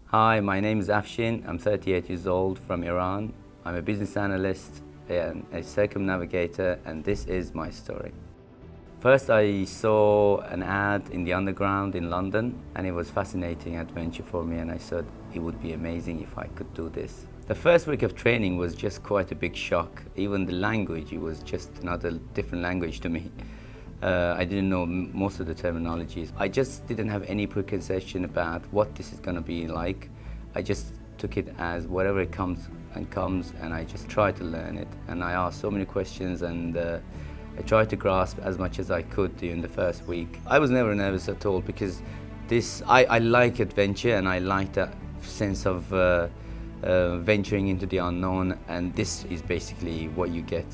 Hi, my name is Afshin. I'm 38 years old from Iran. I'm a business analyst and a circumnavigator, and this is my story. First, I saw an ad in the underground in London, and it was a fascinating adventure for me, and I thought it would be amazing if I could do this. The first week of training was just quite a big shock. Even the language, it was just another different language to me. I didn't know most of the terminologies. I just didn't have any preconception about what this is going to be like. I just took it as whatever it comes, and I just tried to learn it. And I asked so many questions, and I tried to grasp as much as I could during the first week. I was never nervous at all because I like adventure, and I like that sense of venturing into the unknown, and this is basically what you get.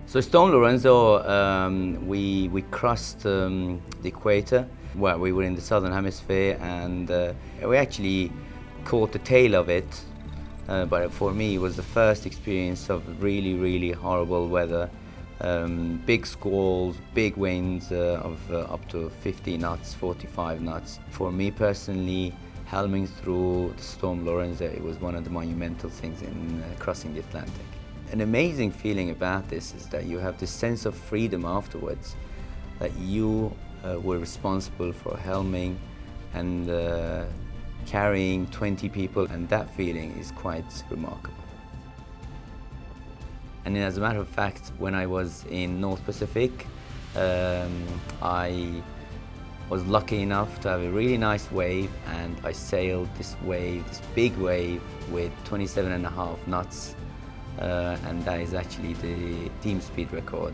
So Storm Lorenzo, we crossed the equator. Well, we were in the southern hemisphere, and we actually caught the tail of it. But for me, it was the first experience of really, really horrible weather. Big squalls, big winds of up to 50 knots, 45 knots. For me personally, helming through the Storm Lorenzo, it was one of the monumental things in crossing the Atlantic. An amazing feeling about this is that you have this sense of freedom afterwards, that you were responsible for helming and carrying 20 people, and that feeling is quite remarkable. And as a matter of fact, when I was in North Pacific, I was lucky enough to have a really nice wave, and I sailed this wave, this big wave, with 27.5 knots. And that is actually the team speed record,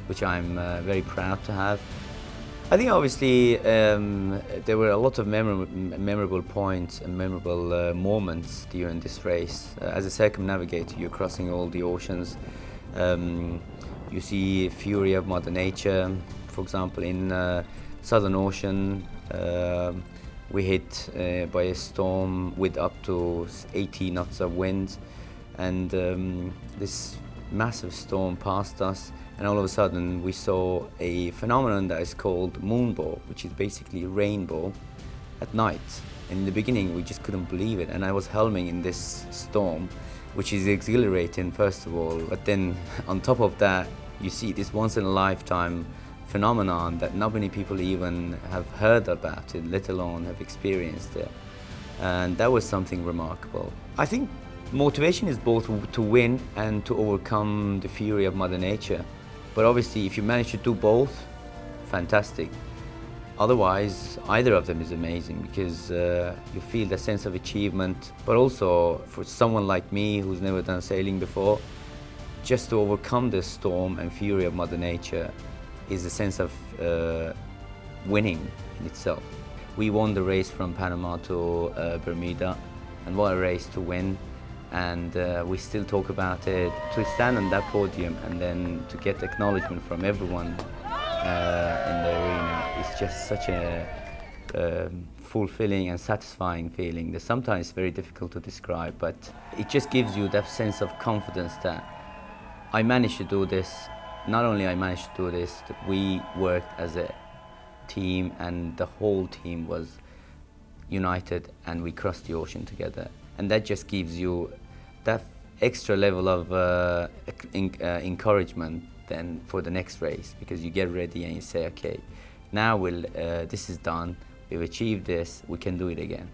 which I'm very proud to have. I think obviously there were a lot of memorable points and memorable moments during this race. As a circumnavigator, you're crossing all the oceans. You see fury of Mother Nature. For example, in Southern Ocean, we hit by a storm with up to 80 knots of wind. And this massive storm passed us, and all of a sudden we saw a phenomenon that is called moonbow, which is basically rainbow at night. And in the beginning we just couldn't believe it, and I was helming in this storm, which is exhilarating first of all, but then on top of that you see this once in a lifetime phenomenon that not many people even have heard about it, let alone have experienced it. And that was something remarkable. I think motivation is both to win and to overcome the fury of Mother Nature. But obviously, if you manage to do both, fantastic. Otherwise, either of them is amazing because you feel the sense of achievement. But also, for someone like me who's never done sailing before, just to overcome the storm and fury of Mother Nature is a sense of winning in itself. We won the race from Panama to Bermuda, and what a race to win. And we still talk about it. To stand on that podium and then to get acknowledgement from everyone in the arena is just such a fulfilling and satisfying feeling that sometimes it's very difficult to describe, but it just gives you that sense of confidence that I managed to do this. Not only I managed to do this, that we worked as a team, and the whole team was united, and we crossed the ocean together. And that just gives you that extra level of encouragement then for the next race, because you get ready and you say, okay, now this is done, we've achieved this, we can do it again.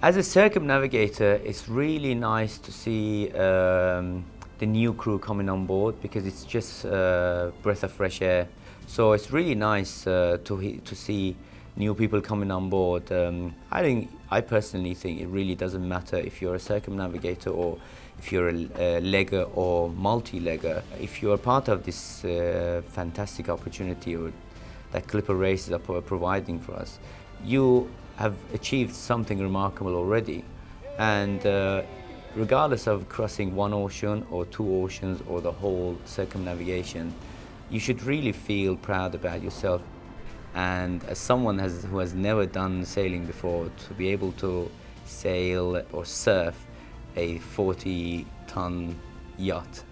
As a circumnavigator, it's really nice to see the new crew coming on board, because it's just a breath of fresh air. So it's really nice to see new people coming on board. I personally think it really doesn't matter if you're a circumnavigator or if you're a legger or multi-legger. If you're part of this fantastic opportunity or that Clipper races are providing for us, you have achieved something remarkable already. And regardless of crossing one ocean or two oceans or the whole circumnavigation, you should really feel proud about yourself. And as someone who has never done sailing before, to be able to sail or surf a 40-ton yacht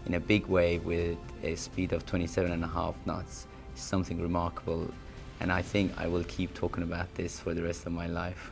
in a big wave with a speed of 27.5 knots is something remarkable. And I think I will keep talking about this for the rest of my life.